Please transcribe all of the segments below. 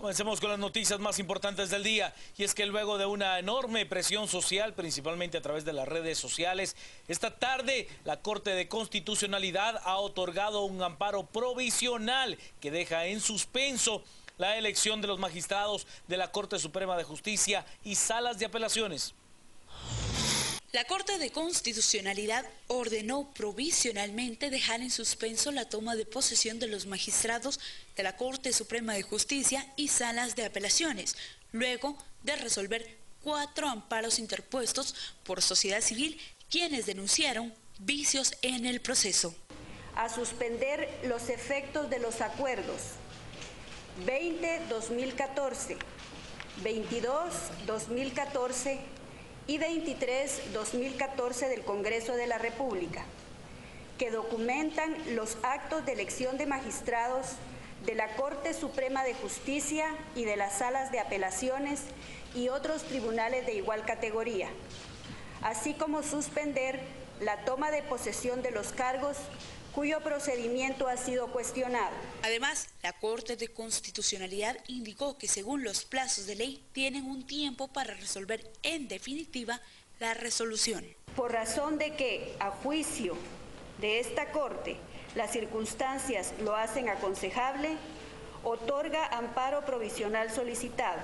Comencemos con las noticias más importantes del día, y es que luego de una enorme presión social, principalmente a través de las redes sociales, esta tarde la Corte de Constitucionalidad ha otorgado un amparo provisional que deja en suspenso la elección de los magistrados de la Corte Suprema de Justicia y salas de apelaciones. La Corte de Constitucionalidad ordenó provisionalmente dejar en suspenso la toma de posesión de los magistrados de la Corte Suprema de Justicia y salas de apelaciones, luego de resolver 4 amparos interpuestos por sociedad civil, quienes denunciaron vicios en el proceso. A suspender los efectos de los acuerdos 20-2014, 22-2014, y 23-2014 del Congreso de la República, que documentan los actos de elección de magistrados de la Corte Suprema de Justicia y de las salas de apelaciones y otros tribunales de igual categoría, así como suspender la toma de posesión de los cargos cuyo procedimiento ha sido cuestionado. Además, la Corte de Constitucionalidad indicó que según los plazos de ley tienen un tiempo para resolver en definitiva la resolución. Por razón de que, a juicio de esta Corte, las circunstancias lo hacen aconsejable, otorga amparo provisional solicitado.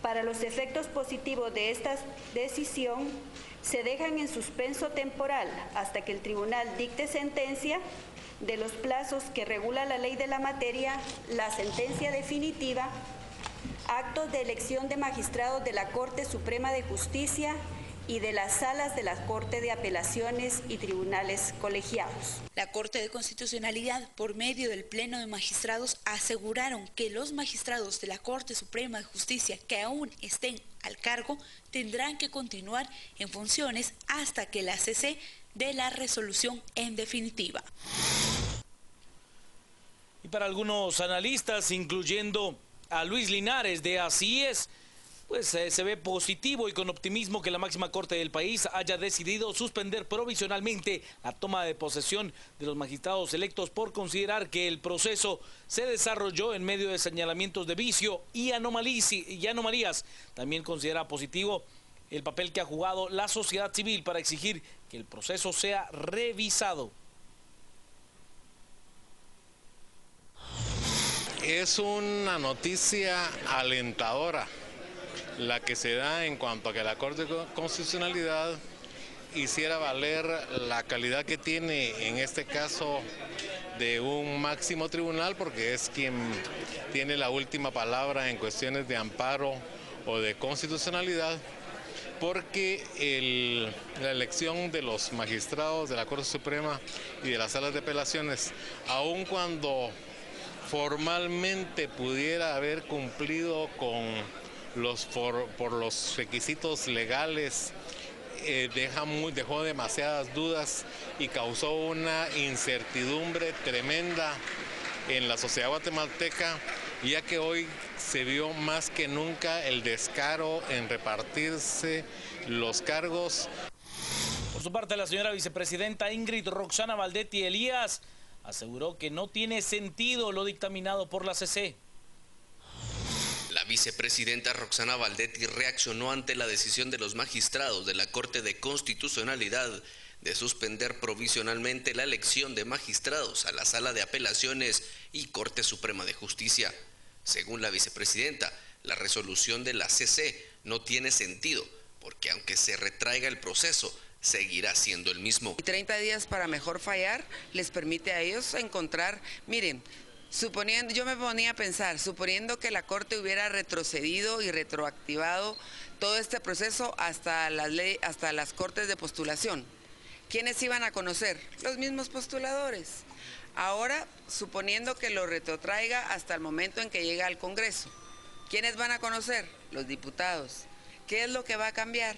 Para los efectos positivos de esta decisión, se dejan en suspenso temporal hasta que el tribunal dicte sentencia de los plazos que regula la ley de la materia, la sentencia definitiva, actos de elección de magistrados de la Corte Suprema de Justicia y de las salas de la Corte de Apelaciones y tribunales colegiados. La Corte de Constitucionalidad, por medio del Pleno de Magistrados, aseguraron que los magistrados de la Corte Suprema de Justicia que aún estén al cargo tendrán que continuar en funciones hasta que la CC dé la resolución en definitiva. Y para algunos analistas, incluyendo a Luis Linares de Así Es, pues se ve positivo y con optimismo que la máxima corte del país haya decidido suspender provisionalmente la toma de posesión de los magistrados electos por considerar que el proceso se desarrolló en medio de señalamientos de vicio y anomalías. También considera positivo el papel que ha jugado la sociedad civil para exigir que el proceso sea revisado. Es una noticia alentadora la que se da en cuanto a que la Corte de Constitucionalidad hiciera valer la calidad que tiene en este caso de un máximo tribunal, porque es quien tiene la última palabra en cuestiones de amparo o de constitucionalidad, porque la elección de los magistrados de la Corte Suprema y de las salas de apelaciones, aun cuando formalmente pudiera haber cumplido por los requisitos legales, dejó demasiadas dudas y causó una incertidumbre tremenda en la sociedad guatemalteca, ya que hoy se vio más que nunca el descaro en repartirse los cargos. Por su parte, la señora vicepresidenta Ingrid Roxana Valdetti Elías aseguró que no tiene sentido lo dictaminado por la CC. La vicepresidenta Roxana Valdetti reaccionó ante la decisión de los magistrados de la Corte de Constitucionalidad de suspender provisionalmente la elección de magistrados a la Sala de Apelaciones y Corte Suprema de Justicia. Según la vicepresidenta, la resolución de la CC no tiene sentido, porque aunque se retraiga el proceso, seguirá siendo el mismo. 30 días para mejor fallar les permite a ellos encontrar, miren, suponiendo, yo me ponía a pensar, suponiendo que la Corte hubiera retrocedido y retroactivado todo este proceso hasta las cortes de postulación, ¿quiénes iban a conocer? Los mismos postuladores. Ahora, suponiendo que lo retrotraiga hasta el momento en que llega al Congreso, ¿quiénes van a conocer? Los diputados. ¿Qué es lo que va a cambiar?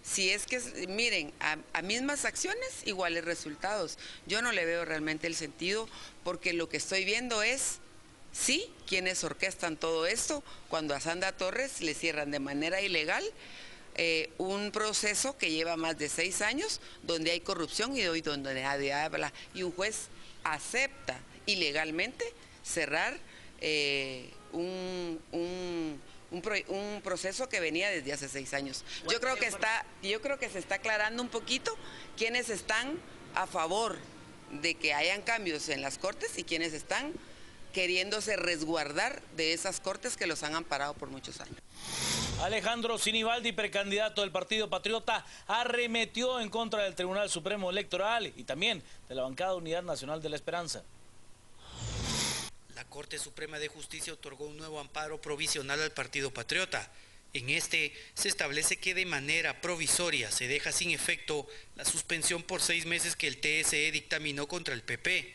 Si es que, miren, a mismas acciones, iguales resultados. Yo no le veo realmente el sentido, porque lo que estoy viendo es, sí, quienes orquestan todo esto, cuando a Sandra Torres le cierran de manera ilegal un proceso que lleva más de 6 años, donde hay corrupción y donde nadie habla, y un juez acepta ilegalmente cerrar un proceso que venía desde hace 6 años. Yo creo que se está aclarando un poquito quiénes están a favor de que hayan cambios en las cortes y quienes están queriéndose resguardar de esas cortes que los han amparado por muchos años. Alejandro Sinibaldi, precandidato del Partido Patriota, arremetió en contra del Tribunal Supremo Electoral y también de la bancada Unidad Nacional de la Esperanza. La Corte Suprema de Justicia otorgó un nuevo amparo provisional al Partido Patriota. En este se establece que de manera provisoria se deja sin efecto la suspensión por 6 meses que el TSE dictaminó contra el PP.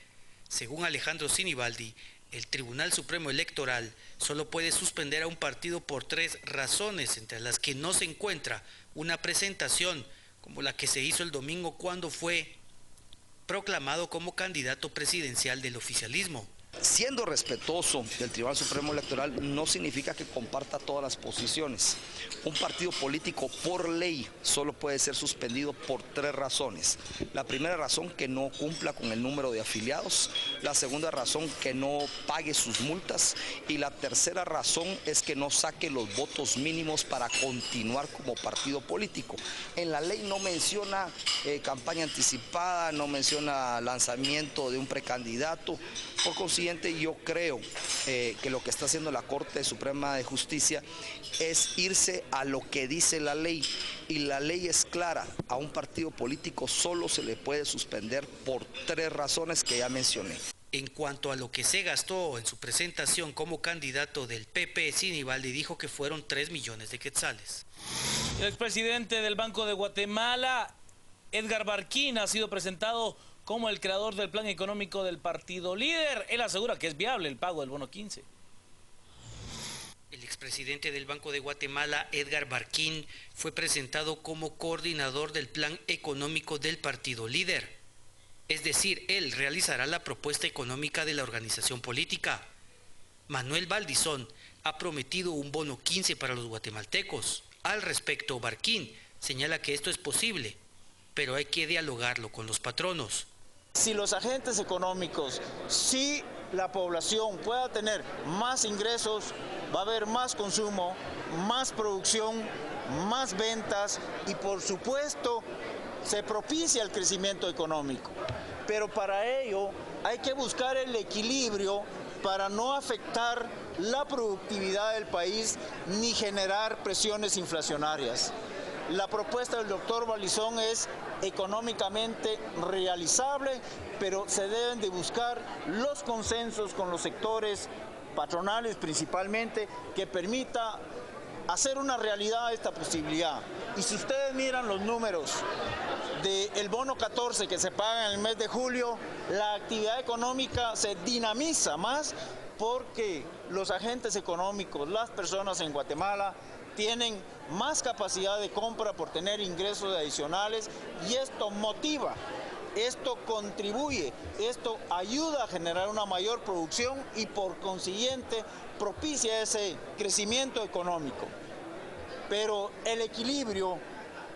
Según Alejandro Sinibaldi, el Tribunal Supremo Electoral solo puede suspender a un partido por 3 razones, entre las que no se encuentra una presentación como la que se hizo el domingo cuando fue proclamado como candidato presidencial del oficialismo. Siendo respetuoso del Tribunal Supremo Electoral no significa que comparta todas las posiciones. Un partido político por ley solo puede ser suspendido por 3 razones. La primera razón, que no cumpla con el número de afiliados. La segunda razón, que no pague sus multas. Y la tercera razón es que no saque los votos mínimos para continuar como partido político. En la ley no menciona campaña anticipada, no menciona lanzamiento de un precandidato. Por consiguiente, yo creo que lo que está haciendo la Corte Suprema de Justicia es irse a lo que dice la ley, y la ley es clara: a un partido político solo se le puede suspender por 3 razones que ya mencioné. En cuanto a lo que se gastó en su presentación como candidato del PP, Sinibaldi dijo que fueron 3 millones de quetzales. El expresidente del Banco de Guatemala, Edgar Barquín, ha sido presentado como el creador del plan económico del partido líder. Él asegura que es viable el pago del bono 15. El expresidente del Banco de Guatemala, Edgar Barquín, fue presentado como coordinador del plan económico del partido líder. Es decir, él realizará la propuesta económica de la organización política. Manuel Valdizón ha prometido un bono 15 para los guatemaltecos. Al respecto, Barquín señala que esto es posible, pero hay que dialogarlo con los patronos. Si los agentes económicos, si la población pueda tener más ingresos, va a haber más consumo, más producción, más ventas y por supuesto se propicia el crecimiento económico. Pero para ello hay que buscar el equilibrio para no afectar la productividad del país ni generar presiones inflacionarias. La propuesta del doctor Valdizón es económicamente realizable, pero se deben de buscar los consensos con los sectores patronales principalmente, que permita hacer una realidad esta posibilidad. Y si ustedes miran los números del bono 14 que se paga en el mes de julio, la actividad económica se dinamiza más porque los agentes económicos, las personas en Guatemala, tienen más capacidad de compra por tener ingresos adicionales y esto motiva, esto contribuye, esto ayuda a generar una mayor producción y por consiguiente propicia ese crecimiento económico. Pero el equilibrio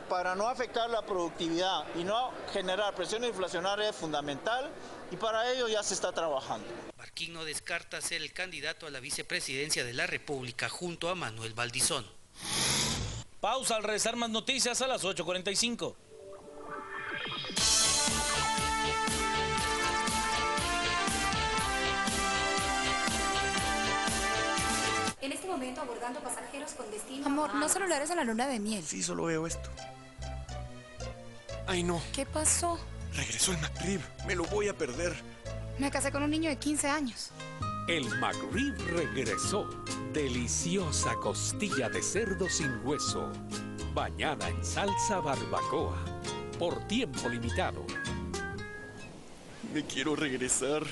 para no afectar la productividad y no generar presiones inflacionarias es fundamental y para ello ya se está trabajando. Barquín no descarta ser el candidato a la vicepresidencia de la República junto a Manuel Valdizón. Pausa, al regresar más noticias a las 8:45. En este momento abordando pasajeros con destino... Amor, no celulares en la luna de miel. Sí, solo veo esto. Ay, no. ¿Qué pasó? Regresó el McRib. Me lo voy a perder. Me casé con un niño de 15 años. El McRib regresó. Deliciosa costilla de cerdo sin hueso, bañada en salsa barbacoa, por tiempo limitado. Me quiero regresar.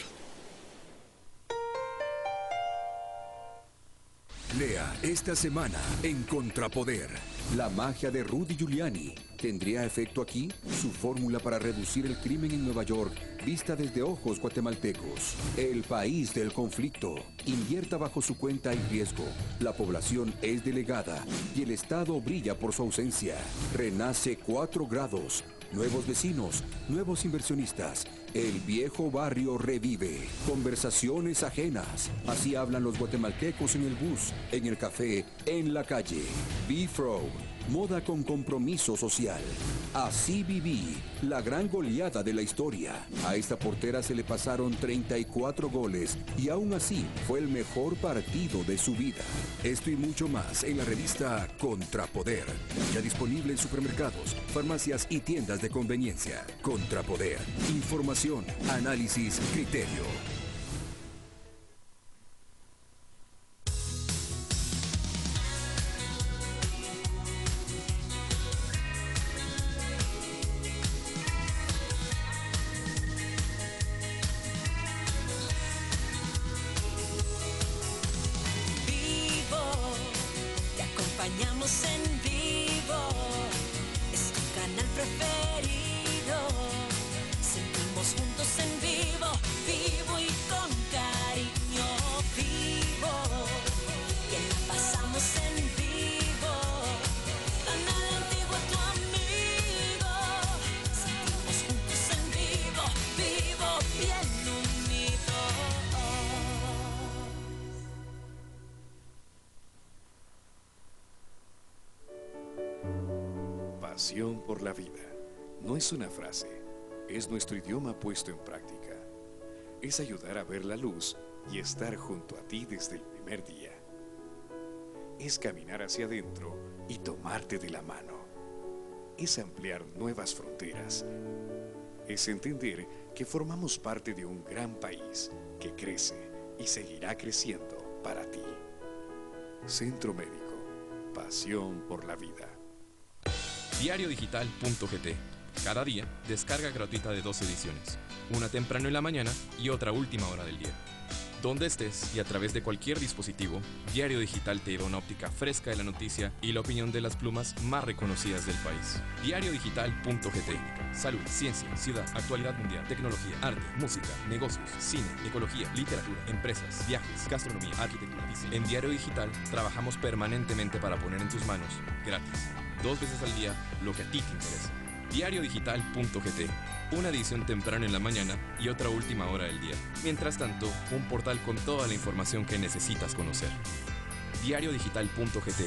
Lea esta semana en Contrapoder. La magia de Rudy Giuliani. ¿Tendría efecto aquí? Su fórmula para reducir el crimen en Nueva York, vista desde ojos guatemaltecos. El país del conflicto. Invierta bajo su cuenta y riesgo. La población es delegada y el Estado brilla por su ausencia. Renace 4 grados. Nuevos vecinos, nuevos inversionistas. El viejo barrio revive. Conversaciones ajenas. Así hablan los guatemaltecos en el bus, en el café, en la calle. Bifro. Moda con compromiso social. Así viví, la gran goleada de la historia. A esta portera se le pasaron 34 goles y aún así fue el mejor partido de su vida. Esto y mucho más en la revista Contrapoder. Ya disponible en supermercados, farmacias y tiendas de conveniencia. Contrapoder. Información, análisis, criterio. Acompañamos en vivo, es tu canal preferido. Sentimos juntos en vivo, vivo y con cariño, vivo. Que la pasamos en vivo, canal antiguo tu amigo. Sentimos juntos en vivo, vivo bien unidos. Pasión por la vida no es una frase, es nuestro idioma puesto en práctica. Es ayudar a ver la luz y estar junto a ti desde el primer día. Es caminar hacia adentro y tomarte de la mano. Es ampliar nuevas fronteras. Es entender que formamos parte de un gran país que crece y seguirá creciendo para ti. Centro Médico, pasión por la vida. Diariodigital.gt. Cada día, descarga gratuita de 2 ediciones. Una temprano en la mañana y otra a última hora del día. Donde estés y a través de cualquier dispositivo, Diario Digital te da una óptica fresca de la noticia y la opinión de las plumas más reconocidas del país. Diariodigital.gt. Salud, ciencia, ciudad, actualidad mundial, tecnología, arte, música, negocios, cine, ecología, literatura, empresas, viajes, gastronomía, arquitectura, diseño. En Diario Digital trabajamos permanentemente para poner en tus manos, gratis, 2 veces al día, lo que a ti te interesa. Diariodigital.gt. Una edición temprano en la mañana y otra última hora del día. Mientras tanto, un portal con toda la información que necesitas conocer. Diariodigital.gt.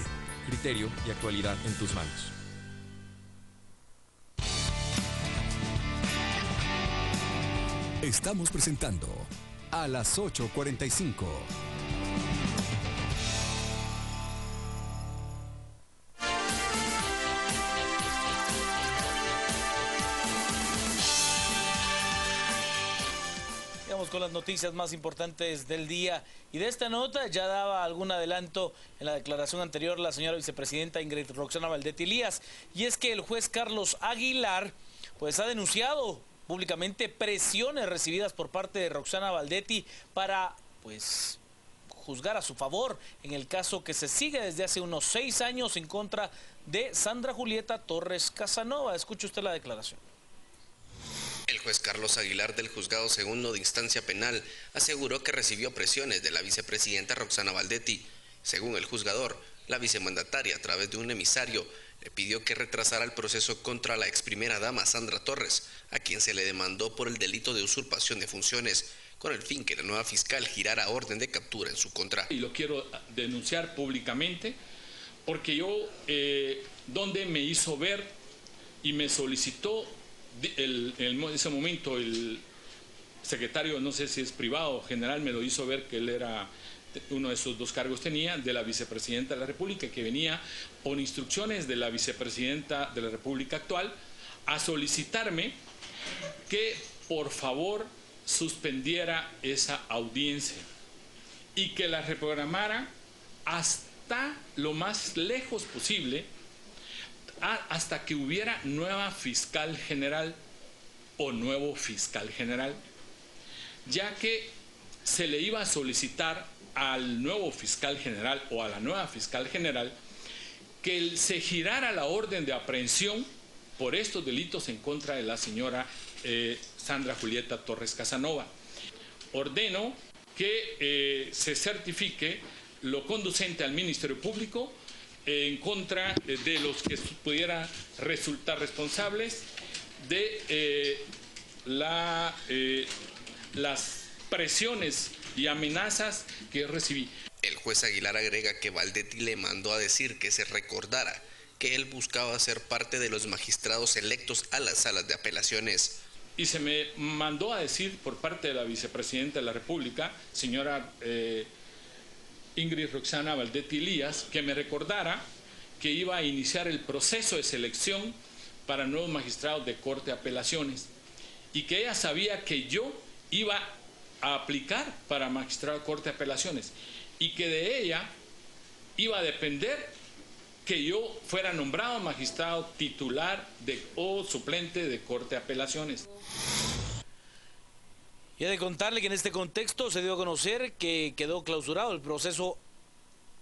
Criterio y actualidad en tus manos. Estamos presentando a las 8:45. Con las noticias más importantes del día, y de esta nota ya daba algún adelanto en la declaración anterior la señora vicepresidenta Ingrid Roxana Valdetti Elías, y es que el juez Carlos Aguilar pues ha denunciado públicamente presiones recibidas por parte de Roxana Valdetti para pues juzgar a su favor en el caso que se sigue desde hace unos 6 años en contra de Sandra Julieta Torres Casanova. Escuche usted la declaración. El juez Carlos Aguilar del Juzgado Segundo de Instancia Penal aseguró que recibió presiones de la vicepresidenta Roxana Valdetti. Según el juzgador, la vicemandataria, a través de un emisario, le pidió que retrasara el proceso contra la ex primera dama Sandra Torres, a quien se le demandó por el delito de usurpación de funciones, con el fin que la nueva fiscal girara orden de captura en su contra. Y lo quiero denunciar públicamente porque yo, donde me hizo ver y me solicitó en ese momento el secretario, no sé si es privado o general, me lo hizo ver que él era, uno de esos 2 cargos tenía, de la vicepresidenta de la República, que venía por instrucciones de la vicepresidenta de la República actual a solicitarme que por favor suspendiera esa audiencia y que la reprogramara hasta lo más lejos posible, hasta que hubiera nueva fiscal general o nuevo fiscal general, ya que se le iba a solicitar al nuevo fiscal general o a la nueva fiscal general que se girara la orden de aprehensión por estos delitos en contra de la señora Sandra Julieta Torres Casanova. Ordeno que se certifique lo conducente al Ministerio Público en contra de los que pudieran resultar responsables de las presiones y amenazas que recibí. El juez Aguilar agrega que Baldetti le mandó a decir que se recordara que él buscaba ser parte de los magistrados electos a las salas de apelaciones. Y se me mandó a decir por parte de la vicepresidenta de la República, señora Ingrid Roxana Baldetti Elías, que me recordara que iba a iniciar el proceso de selección para nuevos magistrados de Corte de Apelaciones y que ella sabía que yo iba a aplicar para magistrado de Corte de Apelaciones y que de ella iba a depender que yo fuera nombrado magistrado titular o suplente de Corte de Apelaciones. Y he de contarle que en este contexto se dio a conocer que quedó clausurado el proceso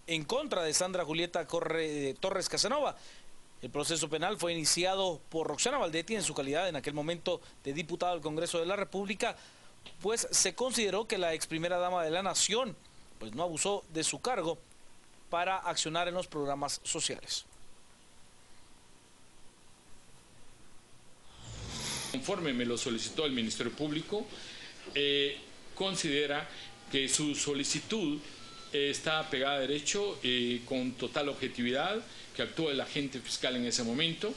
en contra de Sandra Julieta Torres Casanova. El proceso penal fue iniciado por Roxana Baldetti en su calidad en aquel momento de diputada al Congreso de la República, pues se consideró que la ex primera dama de la Nación pues no abusó de su cargo para accionar en los programas sociales. Conforme me lo solicitó el Ministerio Público, considera que su solicitud está pegada a derecho con total objetividad, que actúa el agente fiscal en ese momento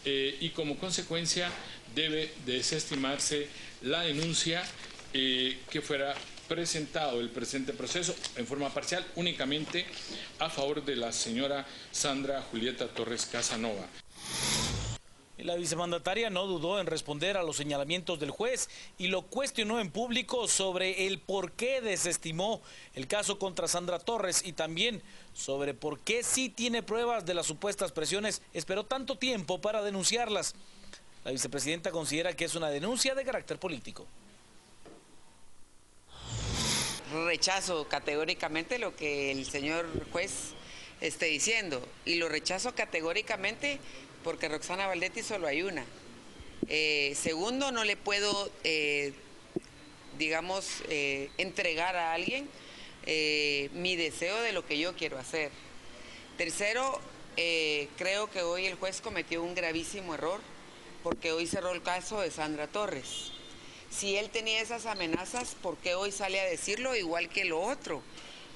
y como consecuencia debe desestimarse la denuncia que fuera presentado el presente proceso en forma parcial únicamente a favor de la señora Sandra Julieta Torres Casanova. La vicemandataria no dudó en responder a los señalamientos del juez y lo cuestionó en público sobre el por qué desestimó el caso contra Sandra Torres y también sobre por qué sí tiene pruebas de las supuestas presiones, esperó tanto tiempo para denunciarlas. La vicepresidenta considera que es una denuncia de carácter político. Rechazo categóricamente lo que el señor juez esté diciendo y lo rechazo categóricamente porque Roxana Baldetti solo hay una. Segundo, no le puedo, entregar a alguien mi deseo de lo que yo quiero hacer. Tercero, creo que hoy el juez cometió un gravísimo error porque hoy cerró el caso de Sandra Torres. Si él tenía esas amenazas, ¿por qué hoy sale a decirlo igual que lo otro?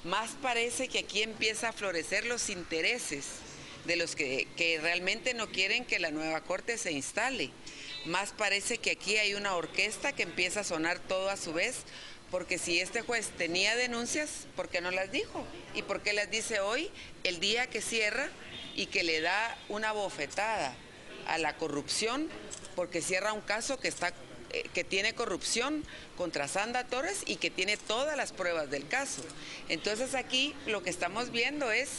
Más parece que aquí empieza a florecer los intereses de los que realmente no quieren que la nueva corte se instale. Más parece que aquí hay una orquesta que empieza a sonar todo a su vez, porque si este juez tenía denuncias, ¿por qué no las dijo? ¿Y por qué las dice hoy, el día que cierra y que le da una bofetada a la corrupción, porque cierra un caso que tiene corrupción contra Sandra Torres y que tiene todas las pruebas del caso? Entonces aquí lo que estamos viendo es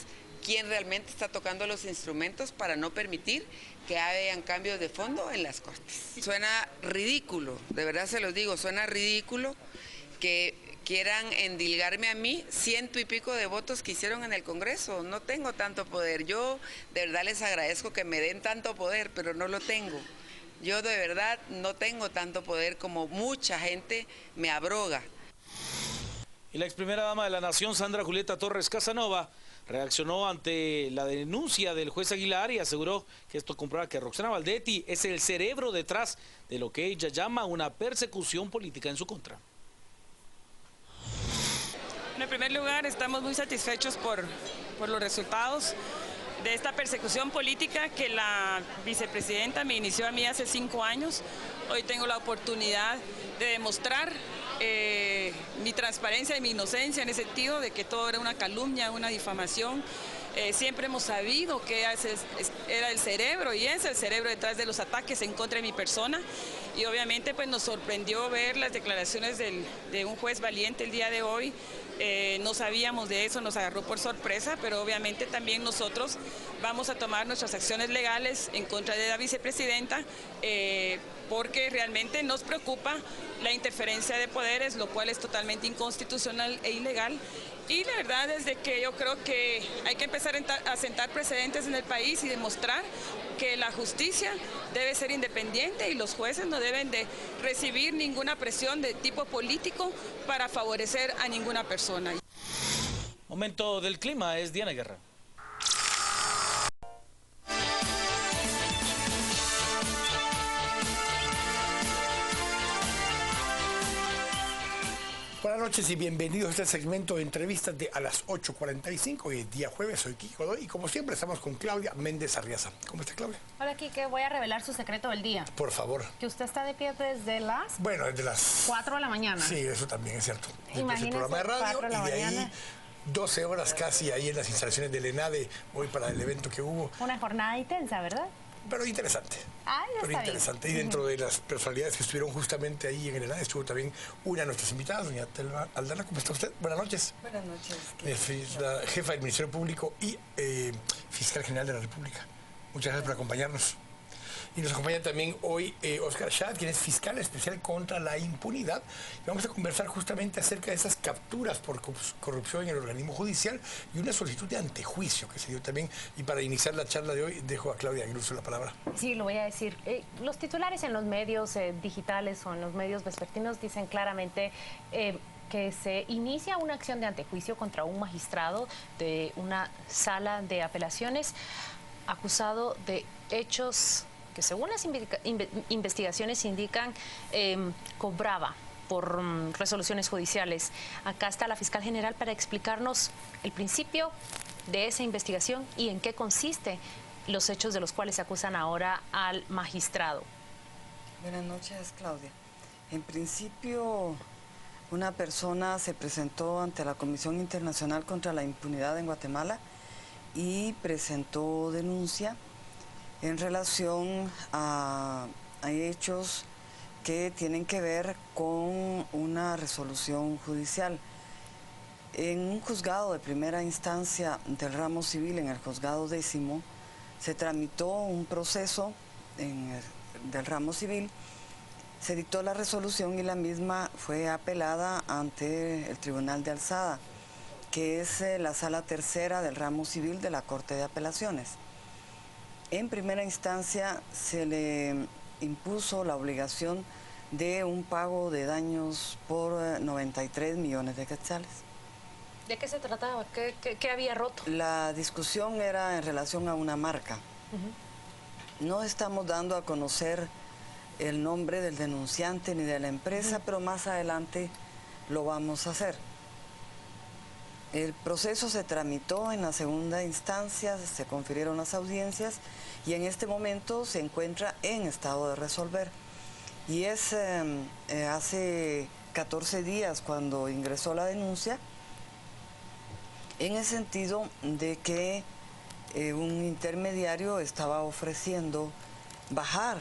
quién realmente está tocando los instrumentos para no permitir que hayan cambios de fondo en las cortes. Suena ridículo, de verdad se los digo, suena ridículo que quieran endilgarme a mí 100 y pico de votos que hicieron en el Congreso. No tengo tanto poder. Yo de verdad les agradezco que me den tanto poder, pero no lo tengo. Yo de verdad no tengo tanto poder como mucha gente me abroga. Y la ex primera dama de la Nación, Sandra Julieta Torres Casanova, reaccionó ante la denuncia del juez Aguilar y aseguró que esto comprueba que Roxana Baldetti es el cerebro detrás de lo que ella llama una persecución política en su contra. En primer lugar, estamos muy satisfechos por los resultados de esta persecución política que la vicepresidenta me inició a mí hace 5 años. Hoy tengo la oportunidad de demostrar mi transparencia y mi inocencia en el sentido de que todo era una calumnia, una difamación. Siempre hemos sabido que era el cerebro y es el cerebro detrás de los ataques en contra de mi persona y obviamente pues nos sorprendió ver las declaraciones de un juez valiente el día de hoy. No sabíamos de eso, nos agarró por sorpresa, pero obviamente también nosotros vamos a tomar nuestras acciones legales en contra de la vicepresidenta porque realmente nos preocupa la interferencia de poderes, lo cual es totalmente inconstitucional e ilegal. Y la verdad es de que yo creo que hay que empezar a sentar precedentes en el país y demostrar que la justicia debe ser independiente y los jueces no deben de recibir ninguna presión de tipo político para favorecer a ninguna persona. Momento del clima, es Diana Guerra. noches y bienvenidos a este segmento de entrevistas de a las 8:45. Hoy es día jueves, soy Kiki Godoy y como siempre estamos con Claudia Méndez Arriaza. ¿Cómo está, Claudia? Hola, Kike, voy a revelar su secreto del día. Por favor. Que usted está de pie desde las... Bueno, desde las... 4 de la mañana. Sí, eso también es cierto. Imagínese, el programa de radio 4 de la y de mañana. ahí 12 horas casi ahí en las instalaciones del ENADE, hoy para el evento que hubo. Una jornada intensa, ¿verdad? Pero interesante. Ay, Pero está interesante. bien. Y dentro de las personalidades que estuvieron justamente ahí en el ENADE estuvo también una de nuestras invitadas, doña Telma Aldana. ¿Cómo está usted? Buenas noches. Buenas noches. Es la jefa del Ministerio Público y fiscal general de la República. Muchas gracias por acompañarnos. Y nos acompaña también hoy Oscar Schad, quien es fiscal especial contra la impunidad. Y vamos a conversar justamente acerca de esas capturas por corrupción en el organismo judicial y una solicitud de antejuicio que se dio también. Y para iniciar la charla de hoy, dejo a Claudia Aguiluso la palabra. Sí, lo voy a decir. Los titulares en los medios digitales o en los medios vespertinos dicen claramente que se inicia una acción de antejuicio contra un magistrado de una sala de apelaciones acusado de hechos que según las investigaciones indican cobraba por resoluciones judiciales. Acá está la fiscal general para explicarnos el principio de esa investigación y en qué consiste los hechos de los cuales se acusan ahora al magistrado. Buenas noches, Claudia. En principio, una persona se presentó ante la Comisión Internacional contra la Impunidad en Guatemala y presentó denuncia en relación a hechos que tienen que ver con una resolución judicial. En un juzgado de primera instancia del ramo civil, en el juzgado 10º, se tramitó un proceso del ramo civil, se dictó la resolución y la misma fue apelada ante el Tribunal de Alzada, que es la sala tercera del ramo civil de la Corte de Apelaciones. En primera instancia se le impuso la obligación de un pago de daños por 93 millones de quetzales. ¿De qué se trataba? ¿Qué había roto? La discusión era en relación a una marca. No estamos dando a conocer el nombre del denunciante ni de la empresa, pero más adelante lo vamos a hacer. El proceso se tramitó en la segunda instancia, se confirieron las audiencias y en este momento se encuentra en estado de resolver. Y es hace 14 días cuando ingresó la denuncia, en el sentido de que un intermediario estaba ofreciendo bajar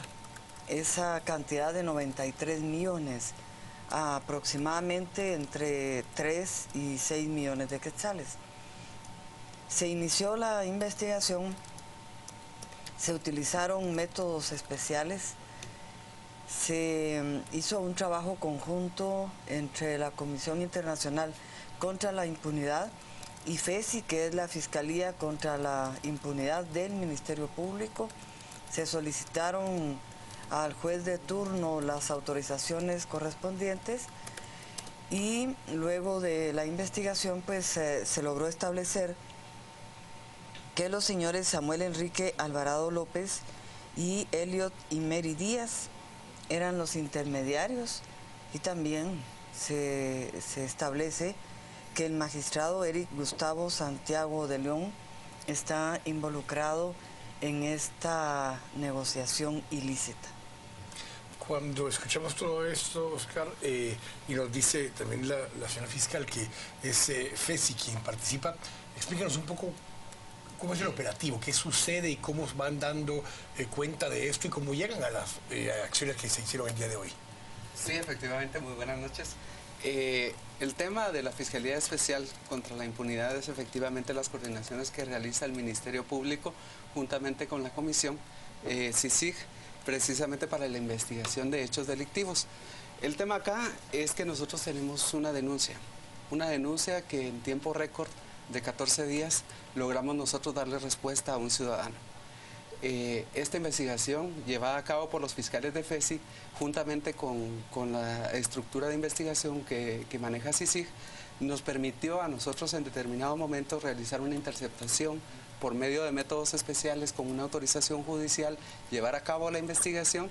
esa cantidad de 93 millones a aproximadamente entre 3 y 6 millones de quetzales. Se inició la investigación, se utilizaron métodos especiales, se hizo un trabajo conjunto entre la Comisión Internacional contra la Impunidad y FESI, que es la Fiscalía contra la Impunidad del Ministerio Público. Se solicitaron al juez de turno las autorizaciones correspondientes y luego de la investigación pues se logró establecer que los señores Samuel Enrique Alvarado López y Elliot y Mary Díaz eran los intermediarios y también se establece que el magistrado Eric Gustavo Santiago de León está involucrado en esta negociación ilícita. Cuando escuchamos todo esto, Oscar, y nos dice también la señora fiscal que es FESI quien participa, explícanos un poco cómo es el operativo, qué sucede y cómo van dando cuenta de esto y cómo llegan a las acciones que se hicieron el día de hoy. Sí, efectivamente, muy buenas noches. El tema de la Fiscalía Especial contra la Impunidad es efectivamente las coordinaciones que realiza el Ministerio Público juntamente con la Comisión CICIG, precisamente para la investigación de hechos delictivos. El tema acá es que nosotros tenemos una denuncia que en tiempo récord de 14 días logramos nosotros darle respuesta a un ciudadano. Esta investigación llevada a cabo por los fiscales de FESI juntamente con la estructura de investigación que maneja CICIG nos permitió a nosotros en determinado momento realizar una interceptación por medio de métodos especiales con una autorización judicial, llevar a cabo la investigación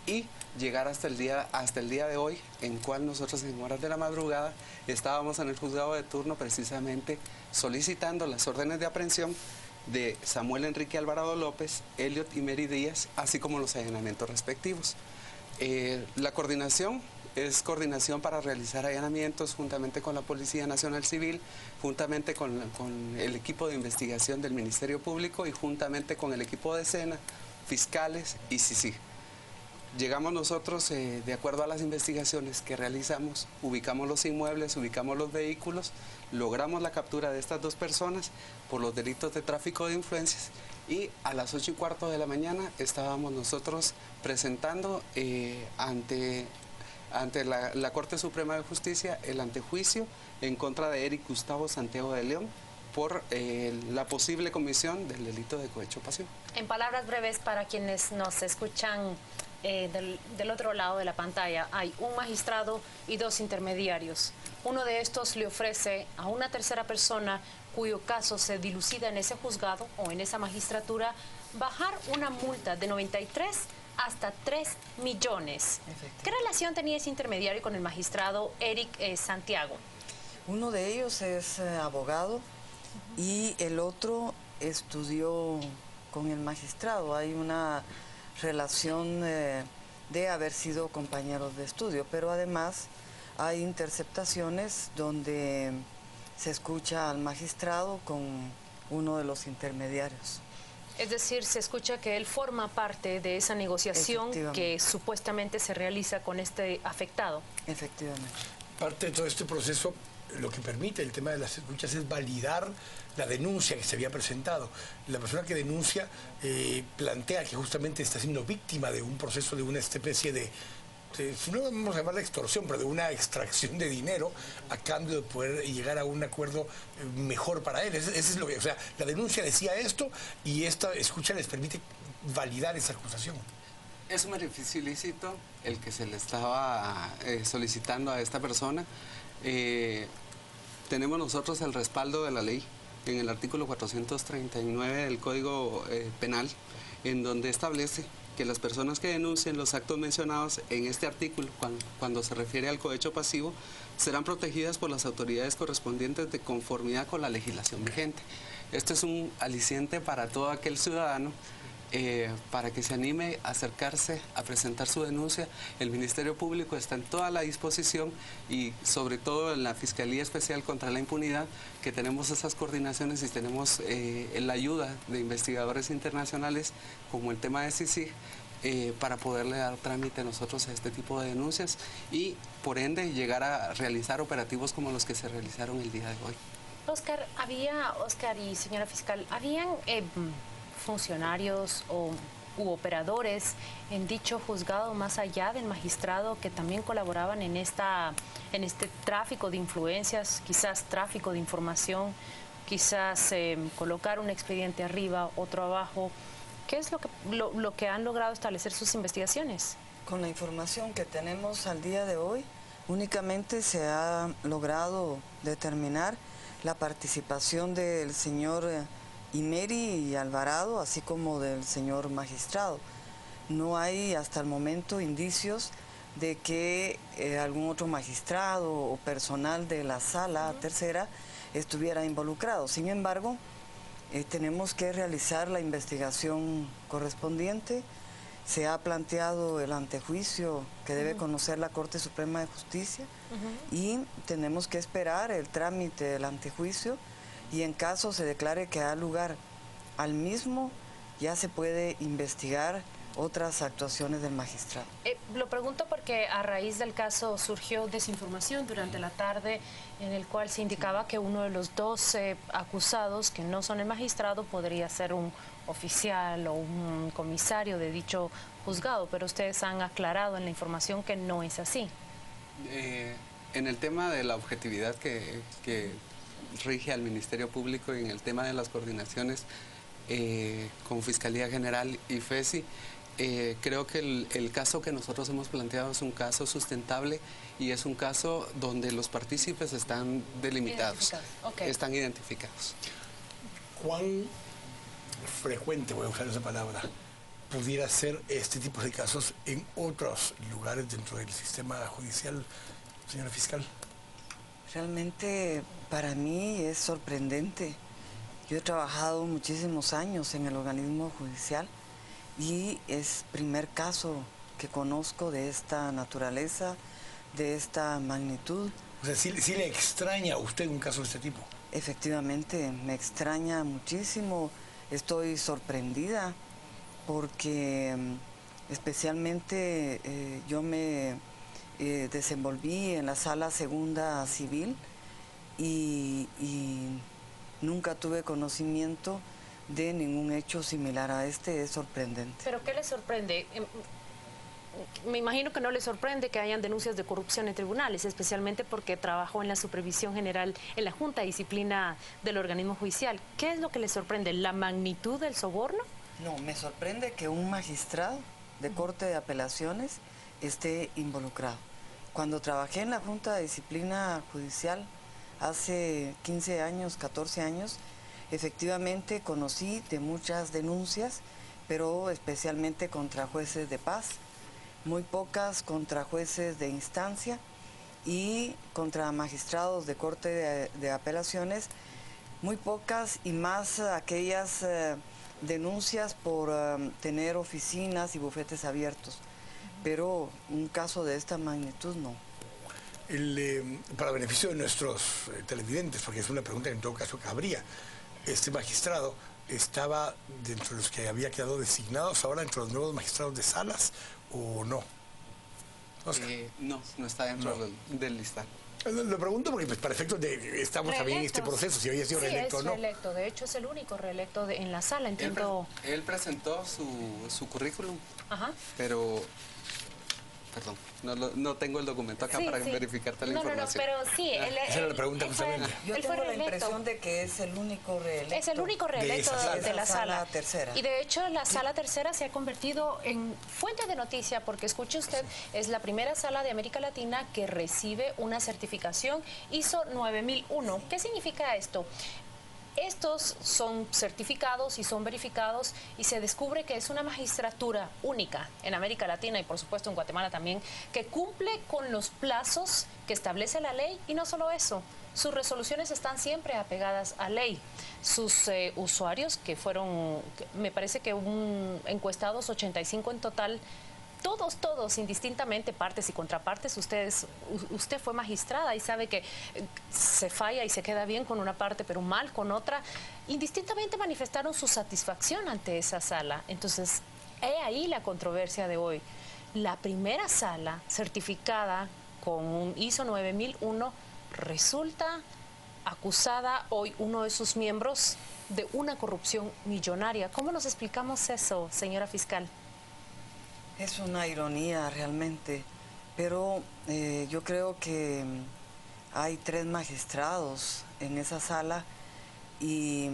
y llegar hasta el día de hoy, en cual nosotros en horas de la madrugada estábamos en el juzgado de turno precisamente solicitando las órdenes de aprehensión de Samuel Enrique Alvarado López, Elliot y Mary Díaz, así como los allanamientos respectivos. La coordinación es coordinación para realizar allanamientos juntamente con la Policía Nacional Civil, juntamente con el equipo de investigación del Ministerio Público y juntamente con el equipo de escena, fiscales y CICIG. Llegamos nosotros, de acuerdo a las investigaciones que realizamos, ubicamos los inmuebles, ubicamos los vehículos, logramos la captura de estas dos personas por los delitos de tráfico de influencias y a las 8:15 de la mañana estábamos nosotros presentando ante la Corte Suprema de Justicia el antejuicio en contra de Eric Gustavo Santiago de León por la posible comisión del delito de cohecho pasivo. En palabras breves, para quienes nos escuchan del otro lado de la pantalla, hay un magistrado y dos intermediarios. Uno de estos le ofrece a una tercera persona cuyo caso se dilucida en ese juzgado o en esa magistratura bajar una multa de 93 hasta 3 millones. ¿Qué relación tenía ese intermediario con el magistrado Eric Santiago? Uno de ellos es abogado y el otro estudió con el magistrado. Hay una relación de haber sido compañeros de estudio, pero además hay interceptaciones donde se escucha al magistrado con uno de los intermediarios. Es decir, se escucha que él forma parte de esa negociación que supuestamente se realiza con este afectado. Efectivamente. Parte de todo este proceso, lo que permite el tema de las escuchas es validar la denuncia que se había presentado. La persona que denuncia plantea que justamente está siendo víctima de un proceso, de una especie de no vamos a llamarla extorsión, pero de una extracción de dinero a cambio de poder llegar a un acuerdo mejor para él. Eso es lo que, o sea, la denuncia decía esto y esta escucha les permite validar esa acusación. Es un beneficio ilícito el que se le estaba solicitando a esta persona. Tenemos nosotros el respaldo de la ley en el artículo 439 del Código Penal, en donde establece que las personas que denuncien los actos mencionados en este artículo, cuando se refiere al cohecho pasivo, serán protegidas por las autoridades correspondientes de conformidad con la legislación vigente. Este es un aliciente para todo aquel ciudadano para que se anime a acercarse a presentar su denuncia. El Ministerio Público está en toda la disposición y sobre todo en la Fiscalía Especial contra la Impunidad, que tenemos esas coordinaciones y tenemos la ayuda de investigadores internacionales como el tema de CICIG para poderle dar trámite a nosotros a este tipo de denuncias y por ende llegar a realizar operativos como los que se realizaron el día de hoy. Oscar y señora fiscal, ¿habían funcionarios u operadores en dicho juzgado más allá del magistrado que también colaboraban en este tráfico de influencias, quizás tráfico de información, quizás colocar un expediente arriba, otro abajo? ¿Qué es lo que han logrado establecer sus investigaciones? Con la información que tenemos al día de hoy, únicamente se ha logrado determinar la participación del señor Imeri y Alvarado, así como del señor magistrado. No hay hasta el momento indicios de que algún otro magistrado o personal de la sala tercera estuviera involucrado. Sin embargo, tenemos que realizar la investigación correspondiente. Se ha planteado el antejuicio que debe conocer la Corte Suprema de Justicia y tenemos que esperar el trámite del antejuicio y en caso se declare que da lugar al mismo, ya se puede investigar otras actuaciones del magistrado. Lo pregunto porque a raíz del caso surgió desinformación durante la tarde en el cual se indicaba que uno de los dos acusados, que no son el magistrado, podría ser un oficial o un comisario de dicho juzgado, pero ustedes han aclarado en la información que no es así. En el tema de la objetividad que rige al Ministerio Público y en el tema de las coordinaciones con Fiscalía General y FESI, creo que el caso que nosotros hemos planteado es un caso sustentable y es un caso donde los partícipes están delimitados, están identificados. ¿Cuán frecuente, voy a usar esa palabra, pudiera ser este tipo de casos en otros lugares dentro del sistema judicial, señora fiscal? Realmente para mí es sorprendente. Yo he trabajado muchísimos años en el organismo judicial y es primer caso que conozco de esta naturaleza, de esta magnitud. O sea, ¿sí le extraña a usted un caso de este tipo? Efectivamente, me extraña muchísimo. Estoy sorprendida porque especialmente yo me desenvolví en la Sala Segunda Civil y nunca tuve conocimiento de ningún hecho similar a este. Es sorprendente. ¿Pero qué le sorprende? Me imagino que no le sorprende que hayan denuncias de corrupción en tribunales, especialmente porque trabajó en la supervisión general en la Junta de Disciplina del organismo judicial. ¿Qué es lo que le sorprende? ¿La magnitud del soborno? No, me sorprende que un magistrado de Corte de Apelaciones esté involucrado. Cuando trabajé en la Junta de Disciplina Judicial hace 15 años, 14 años, efectivamente conocí de muchas denuncias, pero especialmente contra jueces de paz, muy pocas contra jueces de instancia y contra magistrados de Corte de Apelaciones, muy pocas y más aquellas denuncias por tener oficinas y bufetes abiertos, pero un caso de esta magnitud no. Para beneficio de nuestros televidentes, porque es una pregunta que en todo caso cabría, ¿este magistrado estaba dentro de los que había quedado designados ahora entre los nuevos magistrados de salas o no? No está dentro del listado. Lo pregunto porque para efectos de estamos también en este proceso, si había sido reelecto o no. Sí, es reelecto, de hecho es el único reelecto en la sala, entiendo. Él presentó su currículum, Ajá. pero... Perdón, no tengo el documento acá para verificarte la información. No, pero sí. Esa era la pregunta justamente. Yo tengo la impresión de que es el único reelecto. Es el único reelecto de la sala tercera. Y de hecho la sala tercera se ha convertido en fuente de noticia porque, escuche usted, es la primera sala de América Latina que recibe una certificación ISO 9001. ¿Qué significa esto? Estos son certificados y son verificados y se descubre que es una magistratura única en América Latina y por supuesto en Guatemala también, que cumple con los plazos que establece la ley y no solo eso, sus resoluciones están siempre apegadas a ley. Sus usuarios, que fueron, me parece que encuestados 85 en total, todos, indistintamente, partes y contrapartes, usted fue magistrada y sabe que se falla y se queda bien con una parte, pero mal con otra. Indistintamente manifestaron su satisfacción ante esa sala. Entonces, he ahí la controversia de hoy. La primera sala certificada con un ISO 9001 resulta acusada hoy uno de sus miembros de una corrupción millonaria. ¿Cómo nos explicamos eso, señora fiscal? Es una ironía realmente, pero yo creo que hay 3 magistrados en esa sala y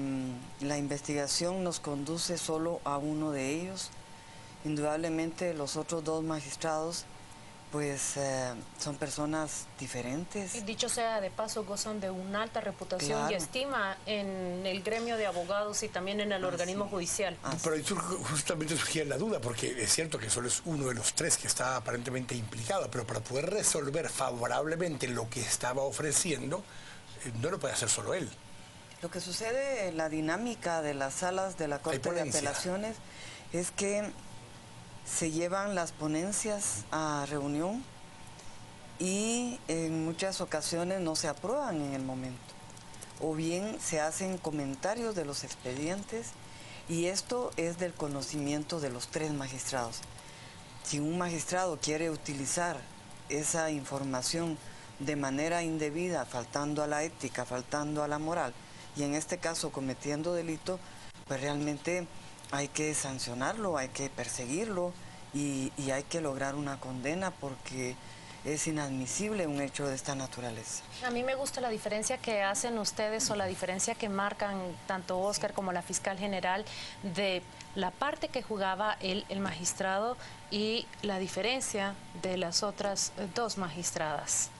la investigación nos conduce solo a uno de ellos. Indudablemente los otros 2 magistrados pues son personas diferentes. Y dicho sea de paso, gozan de una alta reputación y estima en el gremio de abogados y también en el organismo judicial. Pero ahí justamente surgía la duda, porque es cierto que solo es uno de los 3 que está aparentemente implicado, pero para poder resolver favorablemente lo que estaba ofreciendo, no lo puede hacer solo él. Lo que sucede en la dinámica de las salas de la Corte de Apelaciones es que se llevan las ponencias a reunión y en muchas ocasiones no se aprueban en el momento. O bien se hacen comentarios de los expedientes y esto es del conocimiento de los 3 magistrados. Si un magistrado quiere utilizar esa información de manera indebida, faltando a la ética, faltando a la moral, y en este caso cometiendo delito, pues realmente hay que sancionarlo, hay que perseguirlo y hay que lograr una condena porque es inadmisible un hecho de esta naturaleza. A mí me gusta la diferencia que hacen ustedes o la diferencia que marcan tanto Óscar como la fiscal general de la parte que jugaba el magistrado y la diferencia de las otras 2 magistradas.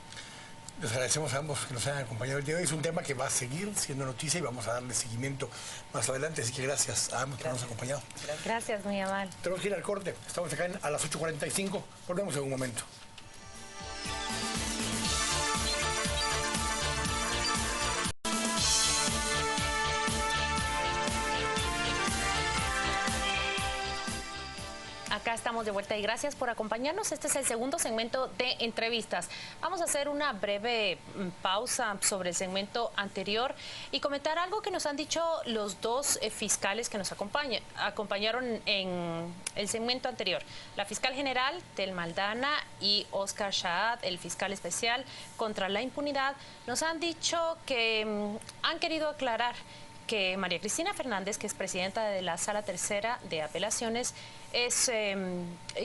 Les agradecemos a ambos que nos hayan acompañado el día de hoy. Es un tema que va a seguir siendo noticia y vamos a darle seguimiento más adelante. Así que gracias a ambos por habernos acompañado. Gracias, muy amable. Tenemos que ir al corte. Estamos acá a las 8:45. Volvemos en un momento. Acá estamos de vuelta y gracias por acompañarnos. Este es el segundo segmento de entrevistas. Vamos a hacer una breve pausa sobre el segmento anterior y comentar algo que nos han dicho los dos fiscales que nos acompañaron en el segmento anterior. La fiscal general Tel Maldana y Oscar Shaad, el fiscal especial contra la impunidad, nos han dicho que han querido aclarar que María Cristina Fernández, que es presidenta de la Sala Tercera de Apelaciones,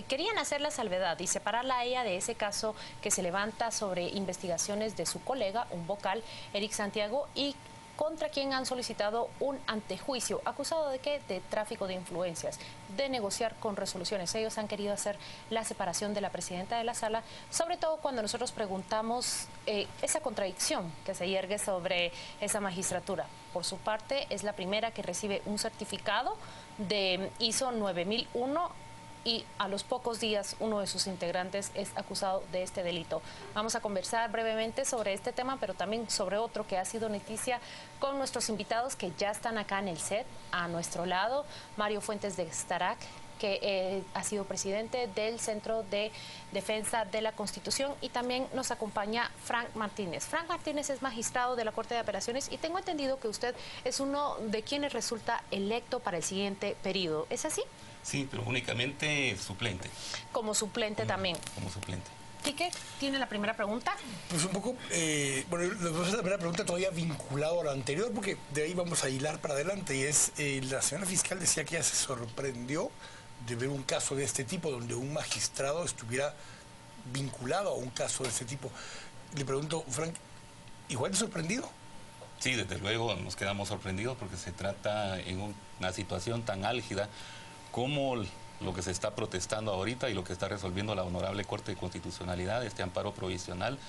querían hacer la salvedad y separarla a ella de ese caso que se levanta sobre investigaciones de su colega, un vocal, Eric Santiago, y contra quien han solicitado un antejuicio, acusado de ¿qué? De tráfico de influencias, de negociar con resoluciones. Ellos han querido hacer la separación de la presidenta de la sala, sobre todo cuando nosotros preguntamos esa contradicción que se yergue sobre esa magistratura. Por su parte, es la primera que recibe un certificado de ISO 9001 y a los pocos días uno de sus integrantes es acusado de este delito. Vamos a conversar brevemente sobre este tema, pero también sobre otro que ha sido noticia con nuestros invitados que ya están acá en el set, a nuestro lado, Mario Fuentes de Starac, que ha sido presidente del Centro de Defensa de la Constitución, y también nos acompaña Frank Martínez. Frank Martínez es magistrado de la Corte de Apelaciones y tengo entendido que usted es uno de quienes resulta electo para el siguiente periodo. ¿Es así? Sí, pero únicamente suplente. Como suplente también. Como suplente. Quique, ¿tiene la primera pregunta? Pues un poco, bueno, les voy a hacer la primera pregunta todavía vinculado a la anterior, porque de ahí vamos a hilar para adelante, y es, la señora fiscal decía que ella se sorprendió de ver un caso de este tipo, donde un magistrado estuviera vinculado a un caso de este tipo. Le pregunto, Frank, ¿igual de sorprendido? Sí, desde luego nos quedamos sorprendidos porque se trata en una situación tan álgida como lo que se está protestando ahorita y lo que está resolviendo la Honorable Corte de Constitucionalidad, este amparo provisional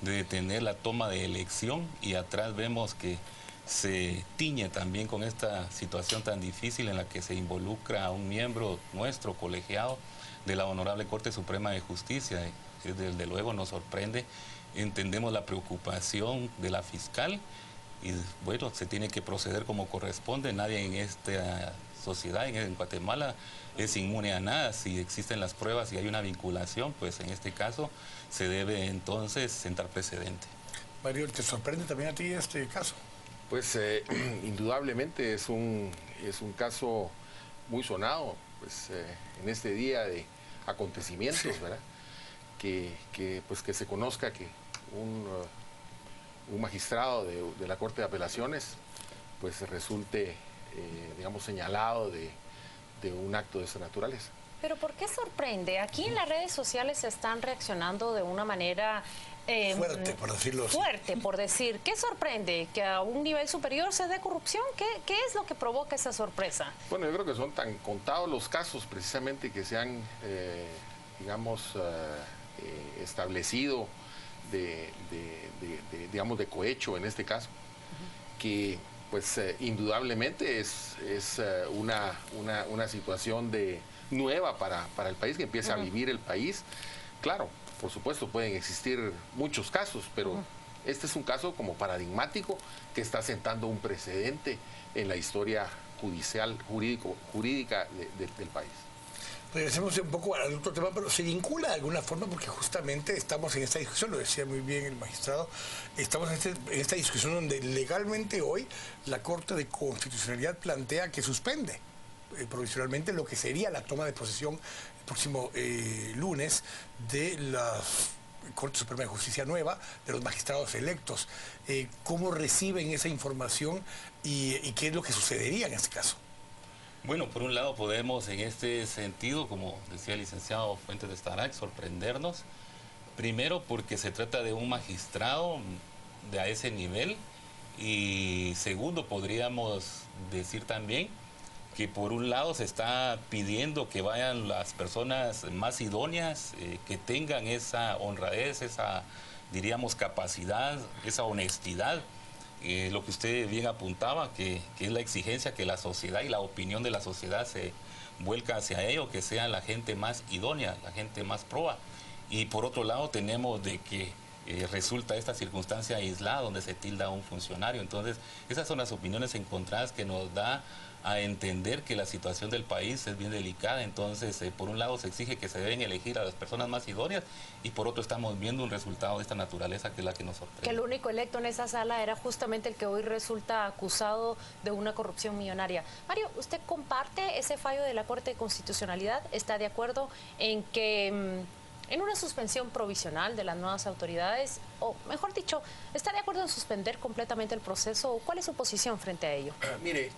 de detener la toma de elección, y atrás vemos que se tiñe también con esta situación tan difícil en la que se involucra a un miembro nuestro colegiado de la Honorable Corte Suprema de Justicia. Desde luego nos sorprende, entendemos la preocupación de la fiscal y bueno, se tiene que proceder como corresponde. Nadie en esta sociedad, en Guatemala, es inmune a nada. Si existen las pruebas y hay una vinculación, pues en este caso se debe entonces sentar precedente. Mario, ¿te sorprende también a ti este caso? Pues indudablemente es un caso muy sonado, pues en este día de acontecimientos, ¿verdad? Que se conozca que un magistrado de la Corte de Apelaciones pues resulte, digamos, señalado de un acto de esa naturaleza. Pero ¿por qué sorprende? Aquí en las redes sociales se están reaccionando de una manera fuerte, por decirlo así. Fuerte, por decir. ¿Qué sorprende? ¿Que a un nivel superior se dé corrupción? ¿Qué es lo que provoca esa sorpresa? Bueno, yo creo que son tan contados los casos precisamente que se han, digamos, establecido digamos, de cohecho en este caso, que pues indudablemente es una situación nueva para el país, que empieza a vivir el país. Claro, por supuesto pueden existir muchos casos, pero este es un caso como paradigmático que está sentando un precedente en la historia judicial, jurídica del país. Regresemos un poco al otro tema, pero se vincula de alguna forma porque justamente estamos en esta discusión, lo decía muy bien el magistrado, estamos en esta discusión donde legalmente hoy la Corte de Constitucionalidad plantea que suspende provisionalmente lo que sería la toma de posesión el próximo lunes de la Corte Suprema de Justicia nueva, de los magistrados electos. ¿Cómo reciben esa información y qué es lo que sucedería en este caso? Bueno, por un lado podemos en este sentido, como decía el licenciado Fuentes de Starac, sorprendernos. Primero porque se trata de un magistrado a ese nivel, y segundo podríamos decir también que por un lado se está pidiendo que vayan las personas más idóneas, que tengan esa honradez, esa diríamos, capacidad, esa honestidad, lo que usted bien apuntaba, que es la exigencia que la sociedad y la opinión de la sociedad se vuelca hacia ello, que sea la gente más idónea, la gente más proba. Y por otro lado tenemos de que resulta esta circunstancia aislada donde se tilda a un funcionario. Entonces, esas son las opiniones encontradas que nos da a entender que la situación del país es bien delicada. Entonces, por un lado se exige que se deben elegir a las personas más idóneas y por otro estamos viendo un resultado de esta naturaleza que es la que nos sorprende. Que el único electo en esa sala era justamente el que hoy resulta acusado de una corrupción millonaria. Mario, ¿usted comparte ese fallo de la Corte de Constitucionalidad? ¿Está de acuerdo en que en una suspensión provisional de las nuevas autoridades, o mejor dicho, está de acuerdo en suspender completamente el proceso? ¿Cuál es su posición frente a ello? Mire,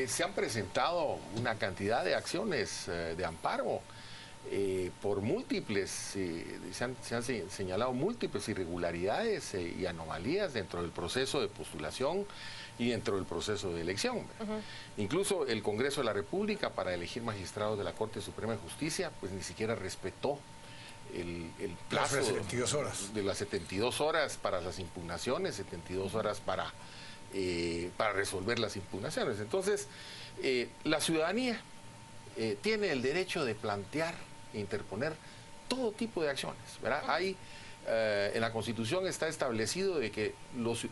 se han presentado una cantidad de acciones de amparo por múltiples, se han señalado múltiples irregularidades y anomalías dentro del proceso de postulación y dentro del proceso de elección. Incluso el Congreso de la República, para elegir magistrados de la Corte Suprema de Justicia, pues ni siquiera respetó el plazo de 72 horas. De las 72 horas para las impugnaciones, 72 horas para resolver las impugnaciones. Entonces, la ciudadanía tiene el derecho de plantear e interponer todo tipo de acciones, ¿verdad? Hay, en la Constitución está establecido de que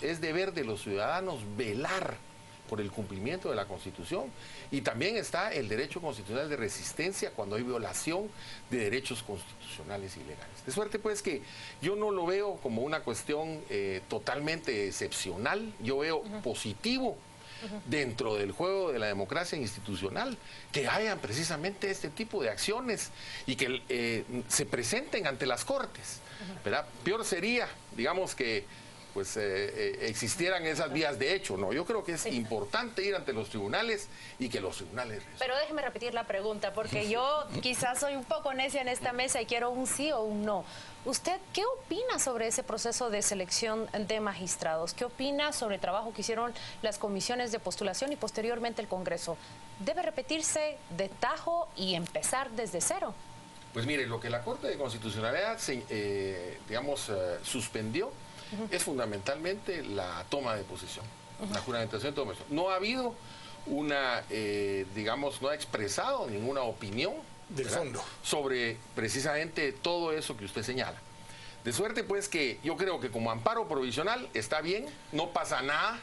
es deber de los ciudadanos velar por el cumplimiento de la Constitución, y también está el derecho constitucional de resistencia cuando hay violación de derechos constitucionales y legales. De suerte pues que yo no lo veo como una cuestión totalmente excepcional, yo veo positivo dentro del juego de la democracia institucional que hayan precisamente este tipo de acciones y que se presenten ante las Cortes, ¿verdad? Peor sería, digamos, que pues existieran esas vías de hecho, ¿no? Yo creo que es importante ir ante los tribunales y que los tribunales resuelvan. Pero déjeme repetir la pregunta, porque yo quizás soy un poco necia en esta mesa y quiero un sí o un no. ¿Usted qué opina sobre ese proceso de selección de magistrados? ¿Qué opina sobre el trabajo que hicieron las comisiones de postulación y posteriormente el Congreso? ¿Debe repetirse de tajo y empezar desde cero? Pues mire, lo que la Corte de Constitucionalidad, suspendió es fundamentalmente la toma de posesión, la juramentación de toma de posesión. No ha habido una, no ha expresado ninguna opinión del fondo sobre precisamente todo eso que usted señala. De suerte pues que yo creo que como amparo provisional está bien, no pasa nada,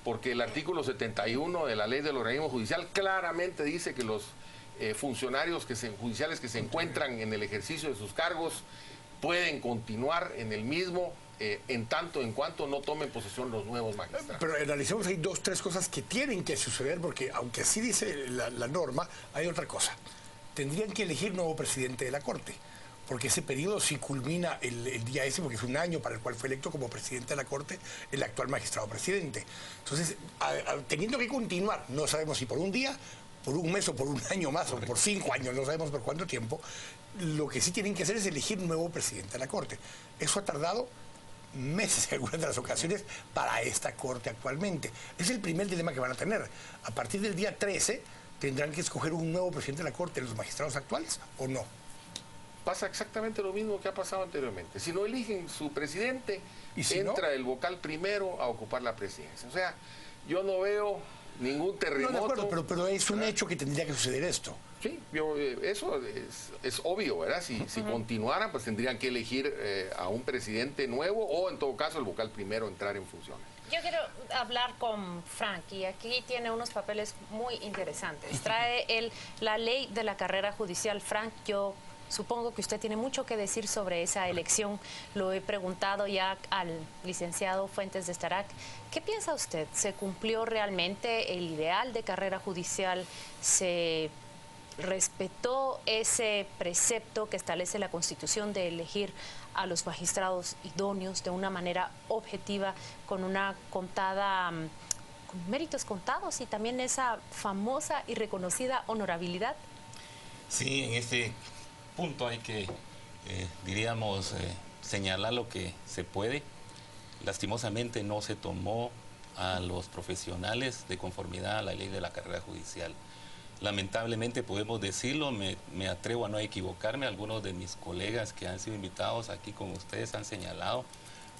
porque el artículo 71 de la ley del organismo judicial claramente dice que los funcionarios judiciales que se encuentran en el ejercicio de sus cargos pueden continuar en el mismo en tanto en cuanto no tomen posesión los nuevos magistrados. Pero analicemos ahí 2, 3 cosas que tienen que suceder, porque aunque así dice la norma, hay otra cosa. Tendrían que elegir nuevo presidente de la Corte, porque ese periodo sí culmina el día ese, porque es un año para el cual fue electo como presidente de la Corte el actual magistrado presidente. Entonces, teniendo que continuar, no sabemos si por un día, por un mes o por un año más, o por 5 años, no sabemos por cuánto tiempo, lo que sí tienen que hacer es elegir un nuevo presidente de la Corte. Eso ha tardado meses en algunas de las ocasiones para esta Corte actualmente. Es el primer dilema que van a tener. A partir del día 13 tendrán que escoger un nuevo presidente de la Corte, los magistrados actuales, ¿o no? Pasa exactamente lo mismo que ha pasado anteriormente. Si no eligen su presidente, entra el vocal primero a ocupar la presidencia. O sea, yo no veo ningún terremoto. No, de acuerdo, pero es un hecho que tendría que suceder esto. Sí, eso es obvio, ¿verdad? Si continuaran, pues tendrían que elegir a un presidente nuevo o, en todo caso, el vocal primero entrar en funciones. Yo quiero hablar con Frank, y aquí tiene unos papeles muy interesantes. Trae la ley de la carrera judicial. Frank, yo supongo que usted tiene mucho que decir sobre esa elección. Lo he preguntado ya al licenciado Fuentes de Starac. ¿Qué piensa usted? ¿Se cumplió realmente el ideal de carrera judicial? ¿Se respetó ese precepto que establece la Constitución de elegir a los magistrados idóneos de una manera objetiva, con una contada, con méritos contados y también esa famosa y reconocida honorabilidad? Sí, en este punto hay que, señalar lo que se puede. Lastimosamente no se tomó a los profesionales de conformidad a la ley de la carrera judicial. lamentablemente podemos decirlo, me atrevo a no equivocarme, algunos de mis colegas que han sido invitados aquí con ustedes han señalado,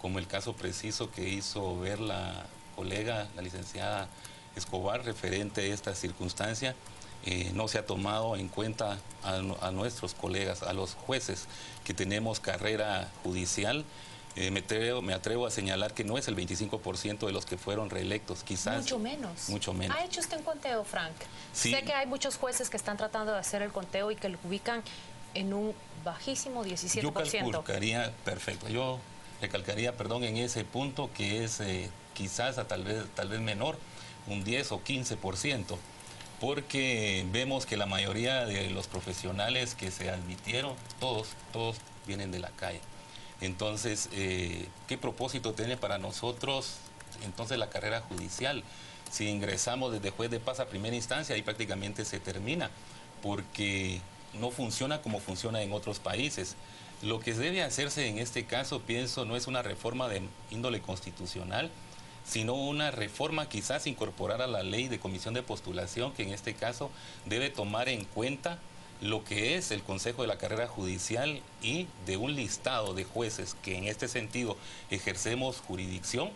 como el caso preciso que hizo ver la colega, la licenciada Escobar, referente a esta circunstancia. No se ha tomado en cuenta a nuestros colegas, a los jueces que tenemos carrera judicial. Me atrevo a señalar que no es el 25% de los que fueron reelectos, quizás. Mucho menos. Mucho menos. ¿Ha hecho usted un conteo, Frank? Sí. Sé que hay muchos jueces que están tratando de hacer el conteo y que lo ubican en un bajísimo 17%. Yo calcularía, perfecto, yo recalcaría, perdón, en ese punto que es quizás tal vez menor, un 10 o 15%, porque vemos que la mayoría de los profesionales que se admitieron, todos vienen de la calle. Entonces, ¿qué propósito tiene para nosotros entonces la carrera judicial? Si ingresamos desde juez de paz a primera instancia, ahí prácticamente se termina, porque no funciona como funciona en otros países. Lo que debe hacerse en este caso, pienso, no es una reforma de índole constitucional, sino una reforma quizás incorporar a la ley de comisión de postulación, que en este caso debe tomar en cuenta lo que es el Consejo de la Carrera Judicial y de un listado de jueces que en este sentido ejercemos jurisdicción,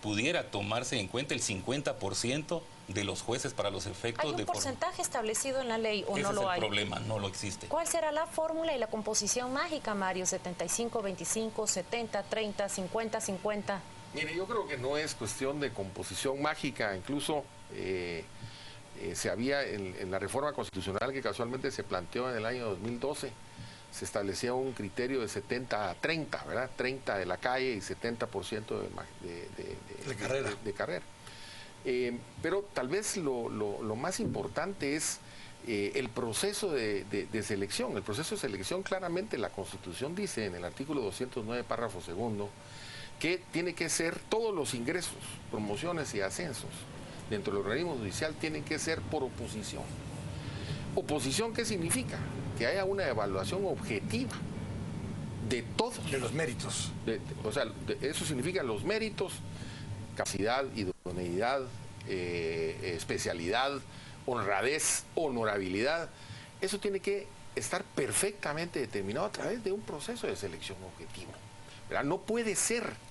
pudiera tomarse en cuenta el 50% de los jueces para los efectos de... ¿Hay un porcentaje establecido en la ley o no lo hay? Ese es el problema, no lo existe. ¿Cuál será la fórmula y la composición mágica, Mario? ¿75, 25, 70, 30, 50, 50? Mire, yo creo que no es cuestión de composición mágica, incluso se había en la reforma constitucional que casualmente se planteó en el año 2012, se establecía un criterio de 70 a 30, ¿verdad? 30 de la calle y 70% de carrera. Pero tal vez lo más importante es el proceso de selección. El proceso de selección, claramente la Constitución dice en el artículo 209, párrafo segundo, que tiene que ser todos los ingresos, promociones y ascensos dentro del organismo judicial tienen que ser por oposición. ¿Oposición qué significa? Que haya una evaluación objetiva de todos. De los méritos. Eso significa los méritos, capacidad, idoneidad, especialidad, honradez, honorabilidad. Eso tiene que estar perfectamente determinado a través de un proceso de selección objetivo, ¿verdad? No puede ser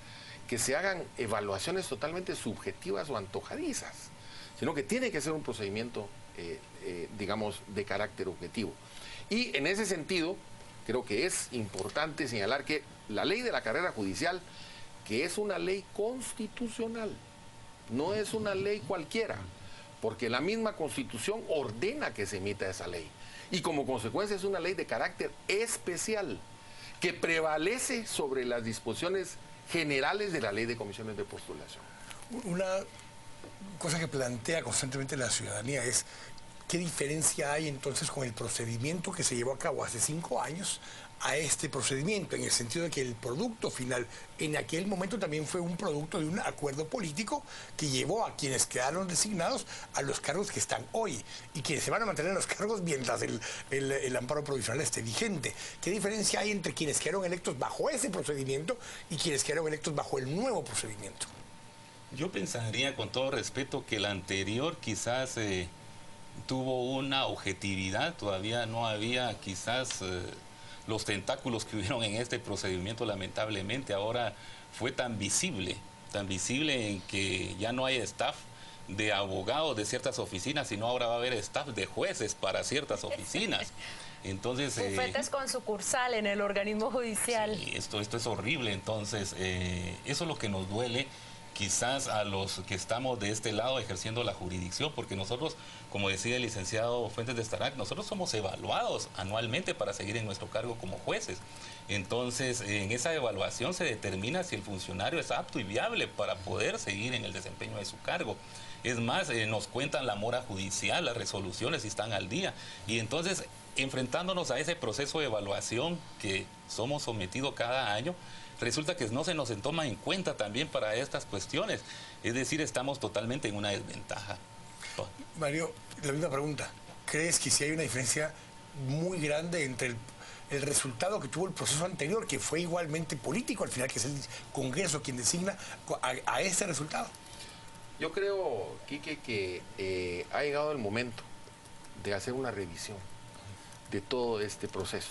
que se hagan evaluaciones totalmente subjetivas o antojadizas, sino que tiene que ser un procedimiento, digamos, de carácter objetivo. Y en ese sentido, creo que es importante señalar que la ley de la carrera judicial, que es una ley constitucional, no es una ley cualquiera, porque la misma Constitución ordena que se emita esa ley. Y como consecuencia es una ley de carácter especial, que prevalece sobre las disposiciones generales de la ley de comisiones de postulación. Una cosa que plantea constantemente la ciudadanía es qué diferencia hay entonces con el procedimiento que se llevó a cabo hace 5 años a este procedimiento, en el sentido de que el producto final en aquel momento también fue un producto de un acuerdo político que llevó a quienes quedaron designados a los cargos que están hoy y quienes se van a mantener en los cargos mientras el amparo provisional esté vigente. ¿Qué diferencia hay entre quienes quedaron electos bajo ese procedimiento y quienes quedaron electos bajo el nuevo procedimiento? Yo pensaría, con todo respeto, que el anterior quizás tuvo una objetividad, todavía no había quizás los tentáculos que hubieron en este procedimiento, lamentablemente. Ahora fue tan visible en que ya no hay staff de abogados de ciertas oficinas, sino ahora va a haber staff de jueces para ciertas oficinas. Entonces, bufetes con sucursal en el organismo judicial. Sí, esto es horrible. Entonces, eso es lo que nos duele quizás a los que estamos de este lado ejerciendo la jurisdicción, porque nosotros, como decía el licenciado Fuentes de Starac, nosotros somos evaluados anualmente para seguir en nuestro cargo como jueces. Entonces, en esa evaluación se determina si el funcionario es apto y viable para poder seguir en el desempeño de su cargo. Es más, nos cuentan la mora judicial, las resoluciones, si están al día. Y entonces, enfrentándonos a ese proceso de evaluación que somos sometidos cada año, resulta que no se nos toma en cuenta también para estas cuestiones. Es decir, estamos totalmente en una desventaja. Mario, la misma pregunta. ¿Crees que si hay una diferencia muy grande entre el resultado que tuvo el proceso anterior, que fue igualmente político, al final que es el Congreso quien designa, a este resultado? Yo creo, Quique, que ha llegado el momento de hacer una revisión de todo este proceso.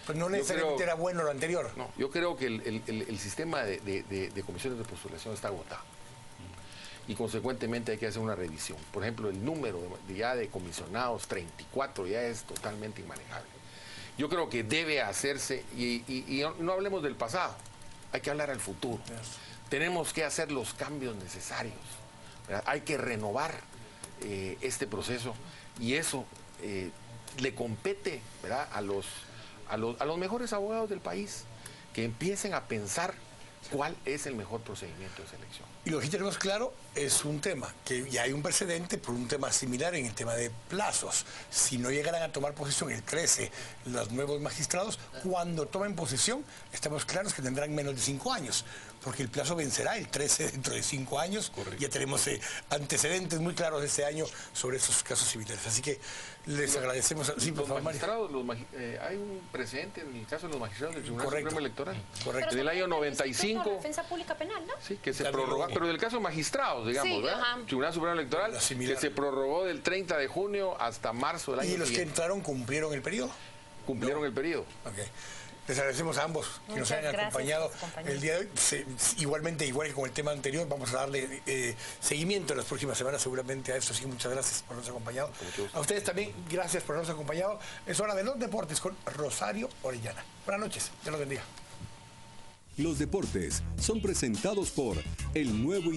Pues no necesariamente era bueno lo anterior. No, yo creo que el sistema de comisiones de postulación está agotado. Y consecuentemente hay que hacer una revisión. Por ejemplo, el número ya de comisionados, 34, ya es totalmente inmanejable. Yo creo que debe hacerse, y no hablemos del pasado, hay que hablar al futuro. Tenemos que hacer los cambios necesarios, ¿verdad? Hay que renovar este proceso, y eso le compete, ¿verdad?, a los mejores abogados del país, que empiecen a pensar cuál es el mejor procedimiento de selección. Y lo que tenemos claro es un tema, que ya hay un precedente por un tema similar en el tema de plazos. Si no llegaran a tomar posesión el 13 los nuevos magistrados, cuando tomen posesión, estamos claros que tendrán menos de 5 años, porque el plazo vencerá el 13 dentro de 5 años. Correcto. Ya tenemos antecedentes muy claros de este año sobre estos casos similares. Así que les agradecemos. Sí, por favor, magistrados, hay un precedente en el caso de los magistrados del Tribunal Supremo Electoral. Correcto. En el año 95. Defensa pública penal, ¿no? Sí, que se prorrogó, pero del caso de magistrados, digamos, sí, ¿verdad? Tribunal Supremo Electoral, que se prorrogó del 30 de junio hasta marzo del año siguiente. ¿Y los que entraron cumplieron el periodo? Cumplieron el periodo. Okay. Les agradecemos a ambos que nos hayan acompañado el día de hoy. Igualmente, igual que con el tema anterior, vamos a darle seguimiento en las próximas semanas seguramente a esto. Así que muchas gracias por habernos acompañado. A ustedes también, gracias por habernos acompañado. Es hora de los deportes con Rosario Orellana. Buenas noches, Dios los bendiga. Los deportes son presentados por el nuevo